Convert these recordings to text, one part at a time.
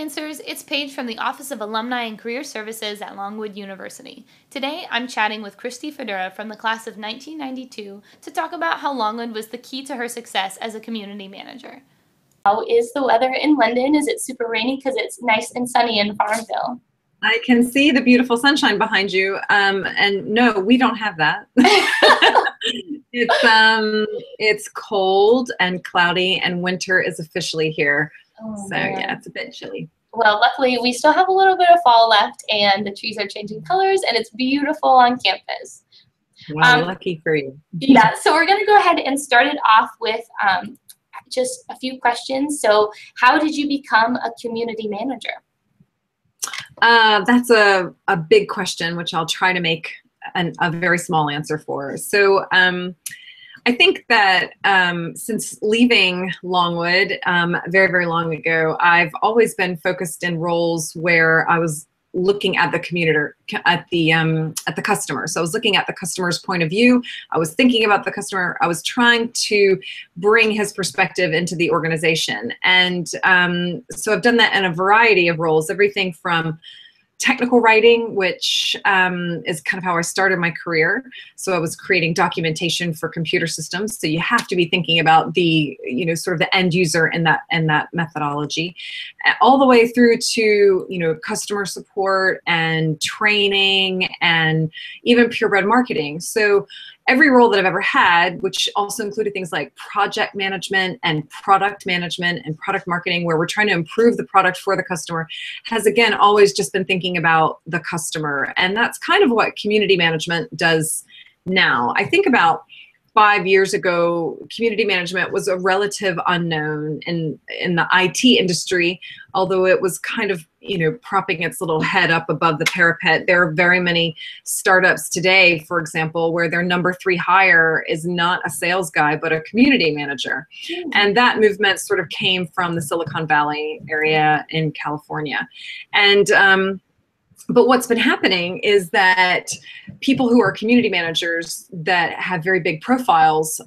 Lancers, it's Paige from the Office of Alumni and Career Services at Longwood University. Today, I'm chatting with Christie Fidura from the class of 1992 to talk about how Longwood was the key to her success as a community manager. How is the weather in London? Is it super rainy? Because it's nice and sunny in Farmville. I can see the beautiful sunshine behind you, and no, we don't have that. It's cold and cloudy, and winter is officially here. Oh, so man. Yeah, it's a bit chilly. Well, luckily we still have a little bit of fall left, and the trees are changing colors, and it's beautiful on campus. Wow, lucky for you. Yeah, so we're going to go ahead and start it off with just a few questions. So how did you become a community manager? That's a big question, which I'll try to make a very small answer for. So I think that since leaving Longwood very, very long ago, I've always been focused in roles where I was looking at the community, at the customer. So I was looking at the customer's point of view. I was thinking about the customer. I was trying to bring his perspective into the organization. And so I've done that in a variety of roles, everything from technical writing, which is kind of how I started my career. So I was creating documentation for computer systems. So you have to be thinking about the, sort of the end user in that methodology, all the way through to, customer support and training and even purebred marketing. So every role that I've ever had, which also included things like project management and product marketing, where we're trying to improve the product for the customer, has again always just been thinking about the customer. And that's kind of what community management does now. I think about 5 years ago, community management was a relative unknown in the IT industry, although it was kind of, propping its little head up above the parapet. There are very many startups today, for example, where their number 3 hire is not a sales guy, but a community manager. And that movement sort of came from the Silicon Valley area in California. And but what's been happening is that people who are community managers that have very big profiles,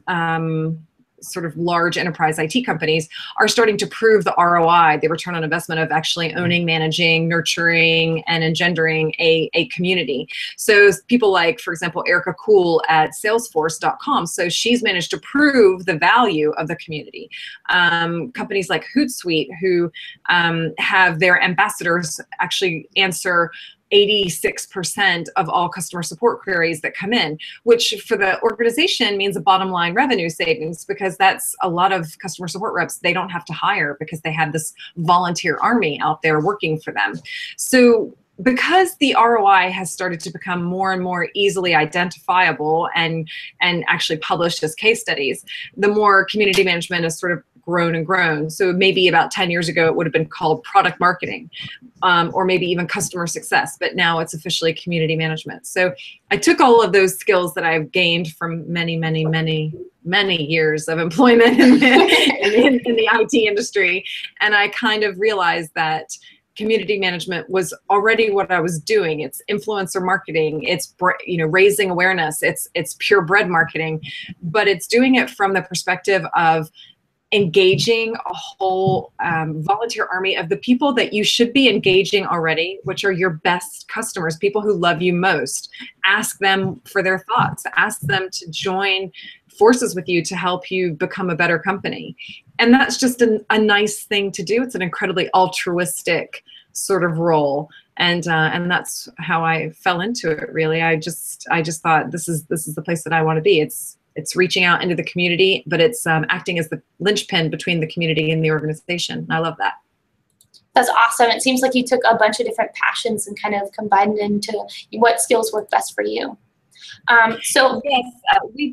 sort of large enterprise IT companies, are starting to prove the ROI, the return on investment of actually owning, managing, nurturing, and engendering a community. So people like, for example, Erica Cool at Salesforce.com. So she's managed to prove the value of the community. Companies like Hootsuite, who have their ambassadors actually answer 86% of all customer support queries that come in, which for the organization means a bottom line revenue savings, because that's a lot of customer support reps they don't have to hire because they have this volunteer army out there working for them. So because the ROI has started to become more and more easily identifiable and actually published as case studies, the more community management has sort of grown and grown. So maybe about 10 years ago, it would have been called product marketing, or maybe even customer success, but now it's officially community management. So I took all of those skills that I've gained from many, many, many, many years of employment in the IT industry, and I kind of realized that community management was already what I was doing. It's influencer marketing, it's raising awareness, it's purebred marketing, but it's doing it from the perspective of engaging a whole volunteer army of the people that you should be engaging already, which are your best customers, people who love you most. Ask them for their thoughts. Ask them to join forces with you to help you become a better company. And that's just a nice thing to do. It's an incredibly altruistic sort of role. And that's how I fell into it, really. I just thought this is the place that I want to be. It's reaching out into the community, but it's acting as the linchpin between the community and the organization. I love that. That's awesome. It seems like you took a bunch of different passions and kind of combined into what skills work best for you. So yes,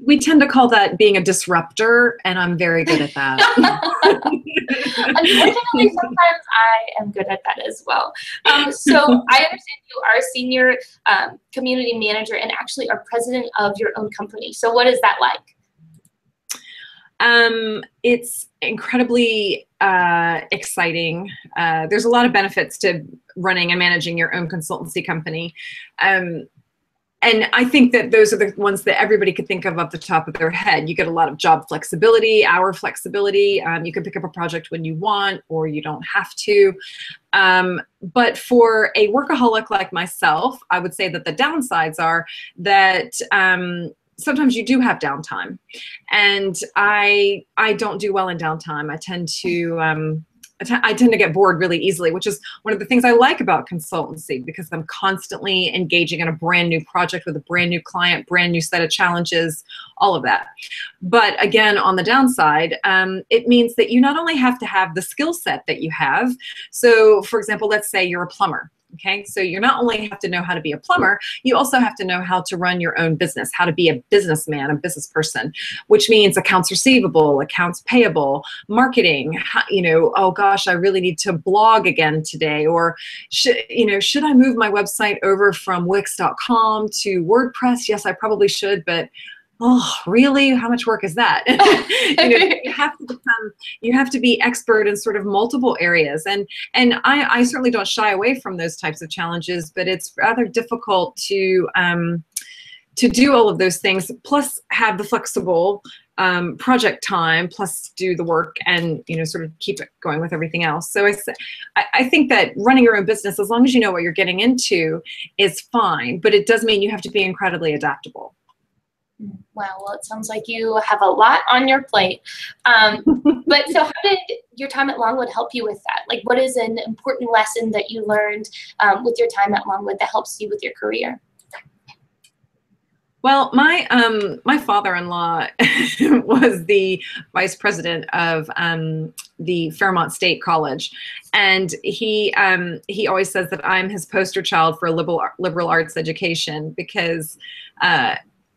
we tend to call that being a disruptor, and I'm very good at that. Unfortunately, sometimes I am good at that as well. So I understand you are a senior community manager and actually are president of your own company. So what is that like? It's incredibly exciting. There's a lot of benefits to running and managing your own consultancy company. And I think that those are the ones that everybody could think of off the top of their head. You get a lot of job flexibility, hour flexibility. You can pick up a project when you want, or you don't have to. But for a workaholic like myself, I would say that the downsides are that sometimes you do have downtime, and I don't do well in downtime. I tend to get bored really easily, which is one of the things I like about consultancy, because I'm constantly engaging in a brand new project with a brand new client, brand new set of challenges, all of that. But again, on the downside, it means that you not only have to have the skill set that you have. So for example, let's say you're a plumber. Okay, so you not only have to know how to be a plumber, you also have to know how to run your own business, how to be a businessman, a business person, which means accounts receivable, accounts payable, marketing, oh gosh, I really need to blog again today, or should I move my website over from Wix.com to WordPress? Yes, I probably should, but oh, really? How much work is that? You have to be expert in sort of multiple areas. And I certainly don't shy away from those types of challenges, but it's rather difficult to do all of those things, plus have the flexible project time, plus do the work and, sort of keep it going with everything else. So I think that running your own business, as long as you know what you're getting into, is fine, but it does mean you have to be incredibly adaptable. Wow, well, it sounds like you have a lot on your plate. But so how did your time at Longwood help you with that? Like, what is an important lesson that you learned with your time at Longwood that helps you with your career? Well, my father-in-law was the vice president of the Fairmont State College, and he always says that I'm his poster child for a liberal arts education, because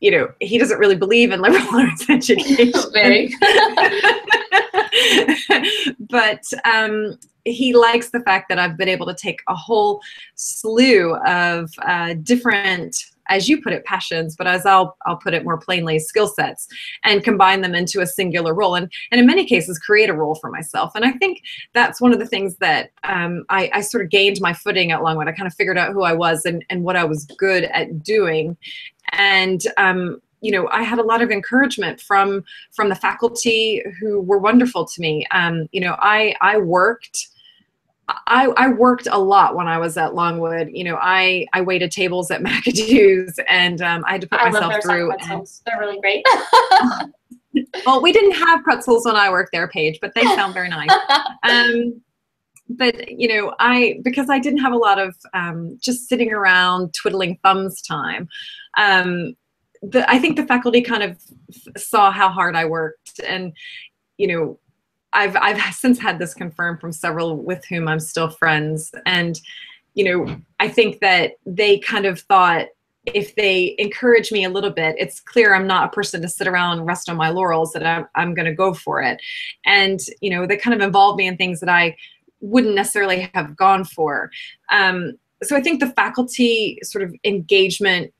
he doesn't really believe in liberal arts education. But he likes the fact that I've been able to take a whole slew of different, as you put it, passions, but as I'll put it more plainly, skill sets, and combine them into a singular role, and in many cases create a role for myself. And I think that's one of the things that I sort of gained my footing at Longwood. I kind of figured out who I was and what I was good at doing. And I had a lot of encouragement from the faculty, who were wonderful to me. I worked a lot when I was at Longwood. I waited tables at Macado's, and I had to put myself through. They're really great. Well, we didn't have pretzels when I worked there, Paige, but they sound very nice. But because I didn't have a lot of just sitting around twiddling thumbs time, I think the faculty kind of saw how hard I worked, and I've since had this confirmed from several with whom I'm still friends, and I think that they kind of thought, if they encourage me a little bit, it's clear I'm not a person to sit around and rest on my laurels, that I'm going to go for it. And they kind of involved me in things that I wouldn't necessarily have gone for. So I think the faculty sort of engagement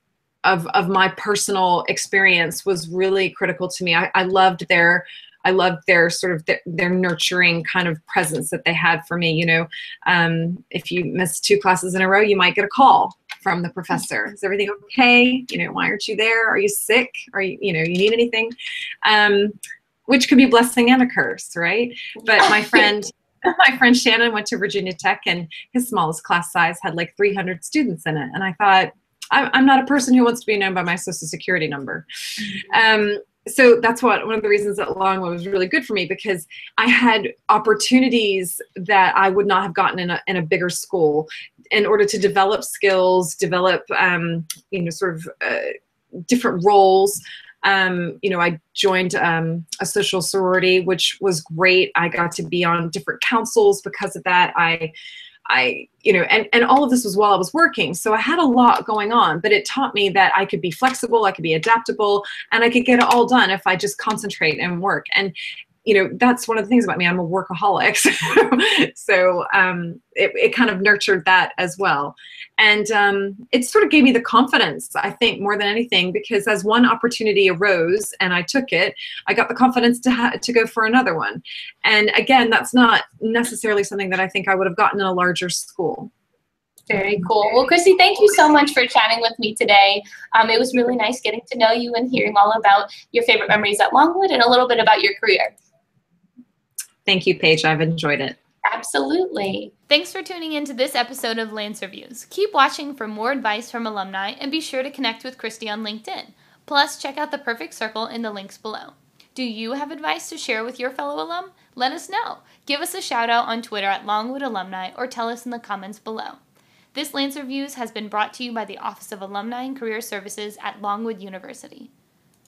of my personal experience was really critical to me. I loved their sort of their nurturing kind of presence that they had for me. If you miss 2 classes in a row, you might get a call from the professor. Is everything okay? Why aren't you there? Are you sick? Are you you need anything? Which could be a blessing and a curse, right? But my friend Shannon went to Virginia Tech, and his smallest class size had like 300 students in it. And I thought, I'm not a person who wants to be known by my social security number. So that's one of the reasons that Longwood was really good for me, because I had opportunities that I would not have gotten in a bigger school, in order to develop skills, develop sort of different roles. I joined a social sorority, which was great. I got to be on different councils because of that. And all of this was while I was working. So I had a lot going on, but it taught me that I could be flexible, I could be adaptable, and I could get it all done if I just concentrate and work. And that's one of the things about me. I'm a workaholic. So it kind of nurtured that as well. And it sort of gave me the confidence, I think, more than anything, because as one opportunity arose and I took it, I got the confidence to go for another one. And again, that's not necessarily something that I think I would have gotten in a larger school. Very cool. Well, Christy, thank you so much for chatting with me today. It was really nice getting to know you and hearing all about your favorite memories at Longwood and a little bit about your career. Thank you, Paige. I've enjoyed it. Absolutely. Thanks for tuning in to this episode of LancerViews. Keep watching for more advice from alumni and be sure to connect with Christy on LinkedIn. Plus, check out the perfect circle in the links below. Do you have advice to share with your fellow alum? Let us know. Give us a shout out on Twitter at Longwood Alumni or tell us in the comments below. This LancerViews has been brought to you by the Office of Alumni and Career Services at Longwood University.